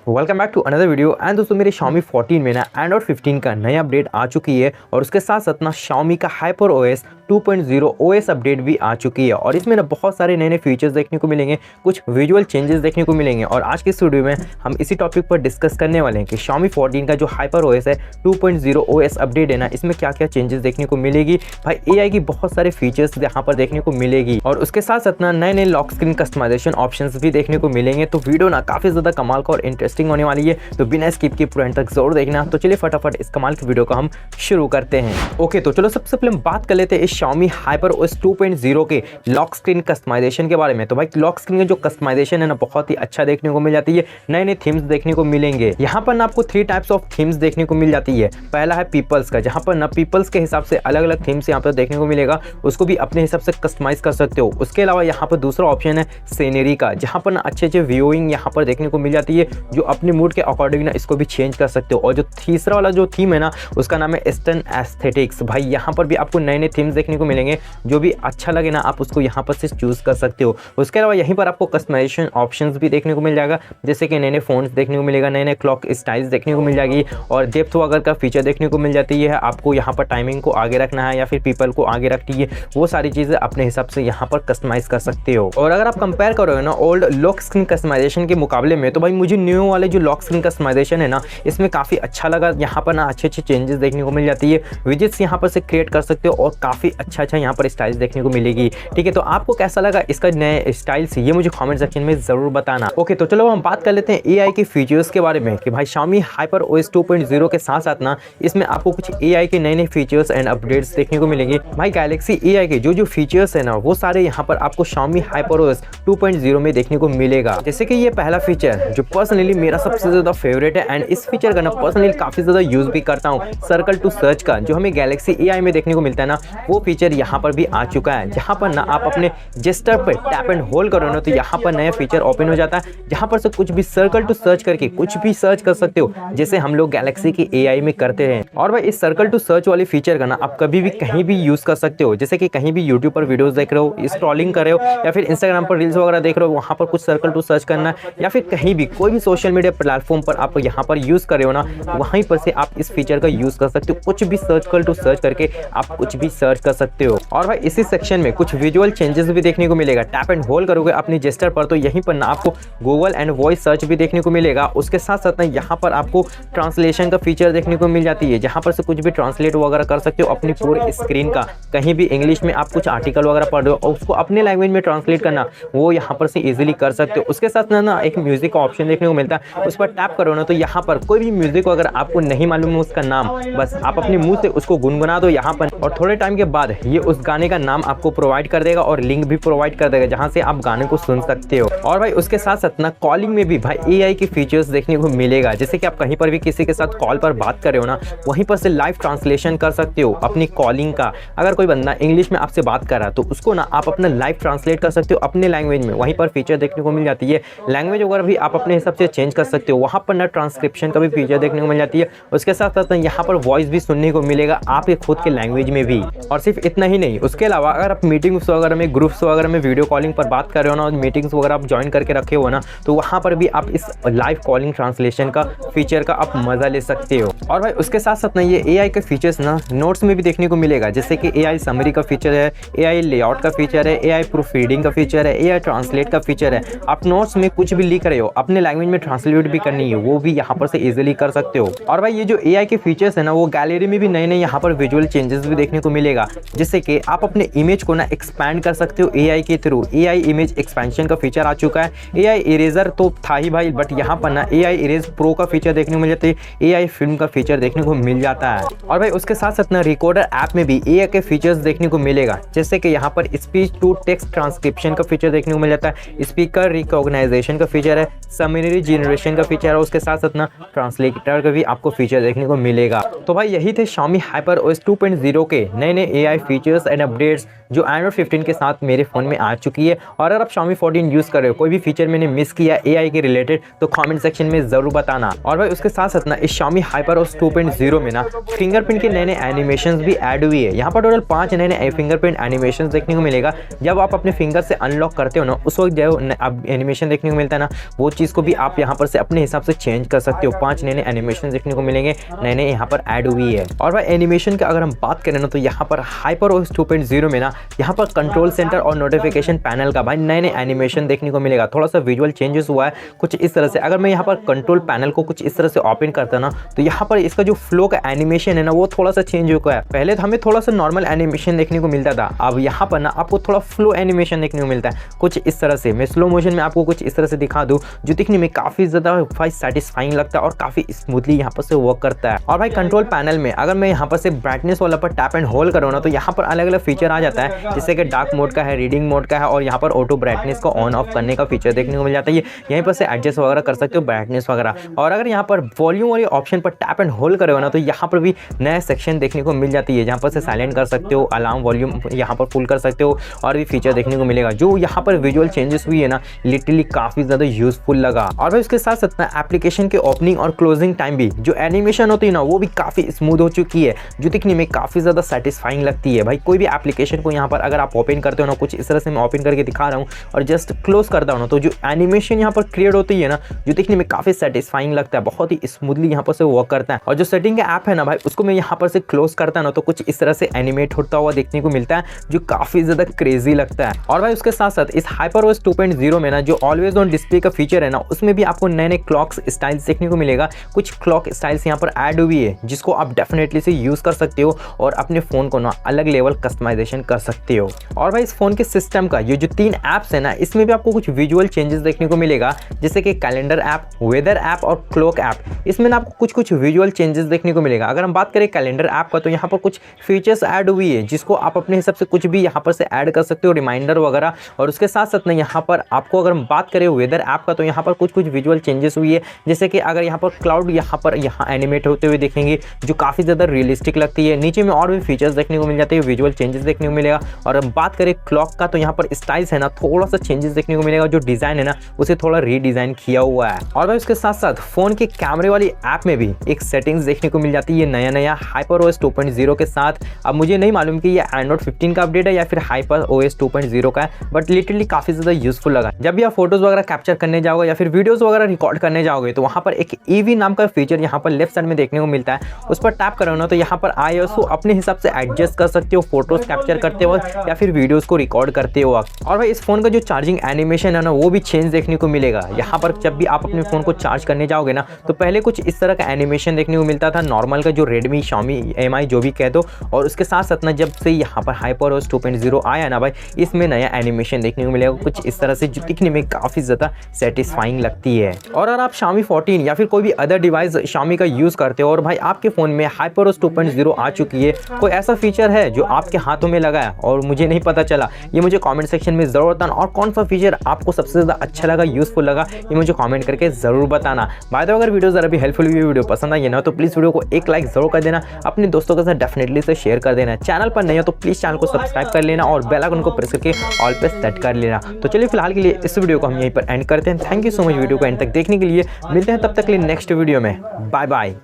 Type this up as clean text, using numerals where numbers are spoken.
Welcome back to another video. And दोस्तों मेरे Xiaomi 14 में ना एंड्रॉइड 15 का नया अपडेट आ चुकी है और उसके साथ साथ ना Xiaomi का HyperOS 2.0 OS अपडेट भी आ चुकी है और इसमें ना बहुत सारे नए नए फीचर्स देखने को मिलेंगे, कुछ विजुअल चेंजेस देखने को मिलेंगे। और आज के इस वीडियो में हम इसी टॉपिक पर डिस्कस करने वाले हैं कि Xiaomi 14 का जो HyperOS है 2.0 OS अपडेट है ना, इसमें क्या क्या चेंजेस देखने को मिलेगी। भाई AI की बहुत सारे फीचर्स यहाँ पर देखने को मिलेगी और उसके साथ साथ ना नए नए लॉक स्क्रीन कस्टमाइजेशन ऑप्शंस भी देखने को मिलेंगे। तो वीडियो ना काफी ज्यादा कमाल का और इंटरेस्टिंग होने वाली है, तो बिना स्किप के पूरा एंड तक जरूर देखना। तो चलिए फटाफट इस कमाल की वीडियो को हम शुरू करते हैं। ओके, तो चलो सबसे पहले हम बात कर लेते हैं इस Xiaomi HyperOS 2.0 के लॉक स्क्रीन कस्टमाइजेशन के बारे में। तो भाई लॉक स्क्रीन का जो कस्टमाइजेशन है ना, बहुत ही अच्छा देखने को मिल जाती है, नए नए थीम्स देखने को मिलेंगे। यहाँ पर ना आपको 3 टाइप्स ऑफ थीम्स देखने को मिल जाती है। पहला है पीपल्स का, जहाँ पर ना पीपल्स के हिसाब से अलग अलग थीम्स यहाँ पर देखने को मिलेगा, उसको भी अपने हिसाब से कस्टमाइज कर सकते हो। उसके अलावा यहाँ पर दूसरा ऑप्शन है सीनरी का, जहाँ पर ना अच्छे अच्छे व्यूइंग यहाँ पर देखने को मिल जाती है, जो अपने मूड के अकॉर्डिंग ना इसको भी चेंज कर सकते हो। और जो तीसरा वाला जो थीम है ना, उसका नाम है ईस्टर्न एस्थेटिक्स। भाई यहाँ पर भी आपको नए नए थीम्स देखने को मिलेंगे, जो भी अच्छा लगे ना आप उसको यहाँ पर से चूज कर सकते हो। उसके अलावा यहीं पर आपको कस्टमाइजेशन ऑप्शंस भी देखने को मिल जाएगा, जैसे कि नए नए फोन्स देखने को मिलेगा, नए नए क्लॉक स्टाइल्स देखने को मिल जाएगी और डेप्थ वगैरह का फीचर देखने को मिल जाती है। आपको यहाँ पर टाइमिंग को आगे रखना है या फिर पीपल को आगे रखती है, वो सारी चीजें अपने हिसाब से यहाँ पर कस्टमाइज कर सकते हो। और अगर आप कंपेयर करोगे ना ओल्ड लॉक स्क्रीन कस्टमाइजेशन के मुकाबले में, तो भाई मुझे न्यू वाले जो लॉक स्क्रीन कस्टमाइजेशन है ना, इसमें काफी अच्छा लगा। यहाँ पर ना अच्छे अच्छे चेंजेस देखने को मिल जाती है, विजेट्स यहाँ पर से क्रिएट कर सकते हो और काफी अच्छा यहाँ पर स्टाइल्स देखने को मिलेगी। ठीक है, तो आपको कैसा लगा इसका नए स्टाइल्स, ये मुझे कमेंट सेक्शन में जरूर बताना। ओके, तो चलो हम बात कर लेते हैं AI के फीचर्स के बारे में कि भाई Xiaomi HyperOS 2.0 के साथ साथ ना इसमें आपको कुछ AI के नए नए फीचर्स एंड अपडेट्स देखने को मिलेंगे। भाई गैलेक्सी AI के जो फीचर्स है ना, वो सारे यहाँ पर आपको Xiaomi HyperOS 2.0 में देखने को मिलेगा। जैसे कि ये पहला फीचर जो पर्सनली मेरा सबसे ज्यादा फेवरेट है एंड इस फीचर का ना पर्सनली काफी ज्यादा यूज भी करता हूँ, सर्कल टू सर्च का जो हमें गैलेक्सी AI में देखने को मिलता है ना, वो फीचर यहाँ पर भी आ चुका है। जहाँ पर ना आप अपने जेस्टर पर टैप एंड होल्ड करो ना, तो यहाँ पर नया फीचर ओपन हो जाता है, जहाँ पर से कुछ भी सर्कल टू सर्च करके कुछ भी सर्च कर सकते हो, जैसे हम लोग गैलेक्सी की AI में करते हैं। और भाई इस सर्कल टू सर्च वाले फीचर का ना आप कभी भी कहीं भी यूज कर सकते हो, जैसे कि कहीं भी यूट्यूब पर वीडियोस देख रहे हो, स्क्रॉलिंग कर रहे हो या फिर इंस्टाग्राम पर रील्स वगैरह देख रहे हो, वहाँ पर कुछ सर्कल टू सर्च करना है, या फिर कहीं भी कोई भी सोशल मीडिया प्लेटफॉर्म पर आप यहाँ पर यूज कर रहे हो ना, वहीं पर से आप इस फीचर का यूज कर सकते हो। कुछ भी सर्कल टू सर्च करके आप कुछ भी सर्च कर सकते हो। और भाई इसी सेक्शन में कुछ विजुअल चेंजेस भी देखने को मिलेगा। टैप एंड होल्ड करोगे अपनी जेस्टर पर, तो यहीं पर ना आपको गूगल एंड वॉइस सर्च भी देखने को मिलेगा। उसके साथ साथ ना यहाँ पर आपको ट्रांसलेशन का फीचर देखने को मिल जाती है, जहाँ पर से कुछ भी ट्रांसलेट वगैरह कर सकते हो अपनी पूरी स्क्रीन का। कहीं भी इंग्लिश में आप कुछ आर्टिकल वगैरह पढ़ रहे हो और उसको अपने लैंग्वेज में ट्रांसलेट करना, वो यहाँ पर से इजीली कर सकते हो। उसके साथ ना एक म्यूजिक का ऑप्शन देखने को मिलता है, उस पर टैप करो ना, तो यहाँ पर कोई भी म्यूजिक अगर आपको नहीं मालूम है उसका नाम, बस आप अपने मुंह से उसको गुनगुना दो यहाँ पर, और थोड़े टाइम के बाद ये उस गाने का नाम आपको प्रोवाइड कर देगा और लिंक भी प्रोवाइड कर देगा, जहाँ से आप गाने को सुन सकते हो। और भाई उसके साथ साथ ना कॉलिंग में भी भाई AI के फीचर्स देखने को मिलेगा, जैसे कि आप कहीं पर भी किसी के साथ कॉल पर बात कर रहे हो ना, वहीं पर से लाइव ट्रांसलेशन कर सकते हो अपनी कॉलिंग का। अगर कोई बंदा इंग्लिश में आपसे बात कर रहा है, तो उसको ना आप अपना लाइव ट्रांसलेट कर सकते हो अपने लैंग्वेज में, वहीं पर फीचर देखने को मिल जाती है। लैंग्वेज वगैरह भी आप अपने हिसाब से चेंज कर सकते हो, वहाँ पर ना ट्रांसक्रिप्शन का भी फीचर देखने को मिल जाती है। उसके साथ साथ यहाँ पर वॉइस भी सुनने को मिलेगा आपके खुद के लैंग्वेज में भी। और सिर्फ इतना ही नहीं, उसके अलावा अगर आप मीटिंग्स वगैरह में, ग्रुप्स वगैरह में वीडियो कॉलिंग पर बात कर रहे हो ना, और मीटिंग्स वगैरह आप ज्वाइन करके रखे हो ना, तो वहाँ पर भी आप इस लाइव कॉलिंग ट्रांसलेशन का फीचर का आप मजा ले सकते हो। और भाई उसके साथ साथ ना ये AI के फीचर्स ना नोट्स में भी देखने को मिलेगा, जैसे कि AI समरी का फीचर है, AI लेआउट का फीचर है, AI प्रूफ रीडिंग का फीचर है, AI ट्रांसलेट का फीचर है। आप नोट्स में कुछ भी लिख रहे हो, अपने लैंग्वेज में ट्रांसलेट भी करनी है, वो भी यहाँ पर से इजीली कर सकते हो। और भाई ये जो AI के फीचर्स है ना, वो गैलरी में भी नए नए यहाँ पर विजुअल चेंजेस भी देखने को मिलेगा, जिससे कि आप अपने इमेज को ना एक्सपैंड कर सकते हो AI के थ्रू। AI इमेज एक्सपेंशन का फीचर आ चुका है। AI इरेजर तो था ही भाई, बट यहाँ पर ना AI इरेज प्रो का फीचर देखने को मिल जाता है, AI फिल्म का फीचर देखने को मिल जाता है। और भाई उसके साथ साथ ना रिकॉर्डर ऐप में भी AI के फीचर्स देखने को मिलेगा, जैसे कि यहाँ पर स्पीच टू टेक्स्ट ट्रांसक्रिप्शन का फीचर देखने को मिल जाता है, स्पीकर रिकॉग्नाइजेशन का फीचर है, समरी जनरेशन का फीचर है, उसके साथ साथ ना ट्रांसलेटर का भी आपको फीचर देखने को मिलेगा। तो भाई यही थे Xiaomi HyperOS 2.0 के नए नए AI फीचर्स एंड अपडेट्स जो एंड्रॉइड 15 के साथ मेरे फोन में आ चुकी है। और अगर आप Xiaomi 14 यूज कर रहे हो, कोई भी फीचर मैंने मिस किया AI के रिलेटेड, तो कमेंट सेक्शन में जरूर बताना। और भाई उसके साथ साथ ना इस Xiaomi HyperOS 2.0 में ना फिंगरप्रिंट के नए नए एनिमेशंस भी ऐड हुई है। यहाँ पर टोटल 5 नए नए फिंगरप्रिंट एनिमेशंस देखने को मिलेगा। जब आप अपने फिंगर से अनलॉक करते हो ना, उस वक्त जो एनिमेशन देखने को मिलता है ना, वो चीज़ को भी आप यहाँ यहाँ पर से अपने हिसाब से चेंज कर सकते हो। 5 नए एनिमेशन देखने को मिलेंगे, नए यहाँ पर ऐड हुई है। और भाई एनिमेशन का अगर हम बात करें ना तो यहाँ पर HyperOS 2.0 में ना यहाँ पर कंट्रोल सेंटर और नोटिफिकेशन पैनल का भाई नए एनिमेशन देखने को मिलेगा। थोड़ा सा विजुअल चेंजेस हुआ है कुछ इस तरह से। अगर मैं यहाँ पर कंट्रोल पैनल को कुछ इस तरह से ओपन करता ना तो यहाँ पर इसका जो फ्लो का एनिमेशन है ना वो थोड़ा सा चेंज हो गया है। पहले तो हमें थोड़ा सा नॉर्मल एनिमेशन देखने को मिलता था, अब यहाँ पर ना आपको थोड़ा फ्लो एनिमेशन देखने को मिलता है कुछ इस तरह से। मैं स्लो मोशन में आपको कुछ इस तरह से दिखा दूं जो दिखने में काफी ज्यादा भाई सेटिस्फाइंग लगता है और काफी स्मूथली यहाँ पर से वर्क करता है। और भाई कंट्रोल पैनल में अगर मैं यहाँ पर से ब्राइटनेस वाला पर टैप एंड होल्ड करूँ ना तो यहाँ पर अलग अलग फीचर आ जाता है, जैसे कि डार्क मोड का है, रीडिंग मोड का है और यहाँ पर ऑटो ब्राइटनेस को ऑन ऑफ करने का फीचर देखने को मिल जाता है। यहीं पर से एडजस्ट वगैरह कर सकते हो ब्राइटनेस वगैरह। और अगर यहाँ पर वॉल्यूम वाली ऑप्शन पर टैप एंड होल्ड करोगे ना तो यहाँ पर भी नया सेक्शन देखने को मिल जाती है, जहाँ पर से साइलेंट कर सकते हो, अलार्म वॉल्यूम यहाँ पर फुल कर सकते हो और भी फीचर देखने को मिलेगा। जो यहाँ पर विजुअल चेंजेस हुई है ना लिटरली काफी ज्यादा यूजफुल लगा। और भाई उसके साथ साथ ना एप्लीकेशन के ओपनिंग और क्लोजिंग टाइम भी जो एनिमेशन होती है ना वो भी काफी स्मूथ हो चुकी है, जो दिखने में काफी ज्यादा सेटिस्फाइंग लगती है। भाई कोई भी एप्लीकेशन को यहाँ पर अगर आप ओपन करते हो ना, कुछ इस तरह से मैं ओपन करके दिखा रहा हूँ और जस्ट क्लोज करता हूँ ना तो जो एनिमेशन यहाँ पर क्रिएट होती है ना जो दिखने में काफी सेटिस्फाइंग लगता है, बहुत ही स्मूथली यहाँ पर से वर्क करता है। और जो सेटिंग का ऐप है ना भाई उसको मैं यहाँ पर से क्लोज करता है ना तो कुछ इस तरह से एनिमेट होता हुआ देखने को मिलता है जो काफी ज्यादा क्रेजी लगता है। और भाई उसके साथ साथ इस HyperOS 2.0 में ना जो ऑलवेज ऑन डिस्प्ले का फीचर है ना उसमें भी आपको नए नए क्लॉक स्टाइल्स देखने को मिलेगा। कुछ क्लॉक स्टाइल्स यहाँ पर ऐड हुई है जिसको आप डेफिनेटली से यूज कर सकते हो और अपने फोन को ना अलग लेवल कस्टमाइजेशन कर सकते हो। और भाई इस फोन के सिस्टम का ये जो 3 ऐप्स है ना इसमें भी आपको कुछ विजुअल चेंजेस देखने को मिलेगा, जैसे कि कैलेंडर ऐप, वेदर ऐप और क्लॉक ऐप। इसमें ना आपको कुछ विजुअल चेंजेस देखने को मिलेगा। अगर हम बात करें कैलेंडर ऐप का तो यहाँ पर कुछ फीचर्स ऐड हुई है जिसको आप अपने हिसाब से कुछ भी यहाँ पर से ऐड कर सकते हो, रिमाइंडर वगैरह। और उसके साथ साथ ना यहाँ पर आपको अगर हम बात करें वेदर ऐप का तो यहाँ पर कुछ विजुअल चेंजेस हुई है, जैसे कि अगर यहाँ पर क्लाउड यहाँ एनिमेट होते हुए देखेंगे जो काफ़ी ज़्यादा रियलिस्टिक लगती है। नीचे में और भी फीचर्स देखने को मिल जाते हैं, विजुअल चेंजेस देखने को मिलेगा। और हम बात करें क्लॉक का तो यहाँ पर स्टाइल्स है ना थोड़ा सा चेंजेस देखने को मिलेगा, जो डिज़ाइन है ना उसे थोड़ा रीडिज़ाइन किया हुआ है। और भाई उसके साथ साथ फ़ोन के कैमरे वाली ऐप में भी एक सेटिंग्स देखने को मिल जाती है नया HyperOS 2.0 के साथ। अब मुझे नहीं मालूम कि ये एंड्रॉइड 15 का अपडेट है या फिर HyperOS 2.0 का है, बट लिटरली काफ़ी ज़्यादा यूजफुल लगा। जब भी आप फोटोज़ वगैरह कैप्चर करने जाओगे या फिर वीडियोज़ वगैरह रिकॉर्ड करने जाओगे तो वहाँ पर एक EV नाम का फीचर यहाँ पर लेफ्ट साइड में देखने को मिलता है। उस पर टैप करो ना तो यहाँ पर ISO अपने हिसाब से एडजस्ट कर सकते हो फोटोज़ कैप्चर करते वक्त या फिर वीडियोज़ को रिकॉर्ड करते वक्त। और भाई इस फोन का जो चार्जिंग एनिमेशन है ना वो भी चेंज देखने को मिलेगा। यहाँ पर जब भी आप अपने फ़ोन को चार्ज करने जाओगे ना तो पहले कुछ इस तरह का एनिमेशन देखने को मिलता था नॉर्मल का, जो रेडमी, Xiaomi, MI जो भी कह दो। और उसके साथ साथ ना जब से यहाँ पर HyperOS 2.0 आया ना भाई इसमें नया एनिमेशन देखने को मिलेगा कुछ इस तरह से जो दिखने में काफ़ी ज़्यादा सेटिस्फाइंग लगती है। और अगर आप Xiaomi 14 या फिर कोई भी अदर डिवाइस Xiaomi का यूज़ करते हो और भाई आपके फ़ोन में HyperOS 2.0 आ चुकी है, कोई ऐसा फीचर है जो आपके हाथों में लगा है और मुझे नहीं पता चला, ये मुझे कमेंट सेक्शन में ज़रूर बताना। और कौन सा फीचर आपको सबसे ज़्यादा अच्छा लगा, यूज़फुल लगा, ये मुझे कमेंट करके ज़रूर बताना। बाय द वे अगर वीडियो ज़रा भी हेल्पफुल हुई, वीडियो पसंद आई ना तो प्लीज़ वीडियो को एक लाइक ज़रूर कर देना, अपने दोस्तों के साथ डेफिनेटली से शेयर कर देना। चैनल पर नहीं हो तो प्लीज़ चैनल को सब्सक्राइब कर लेना और बेल आइकन को प्रेस करके ऑल पे सेट कर लेना। तो चलिए फिलहाल के लिए इस वीडियो को हम यहीं पर एंड करते हैं। Thank you so much video को एंड तक देखने के लिए। मिलते हैं तब तक के लिए नेक्स्ट वीडियो में। Bye bye.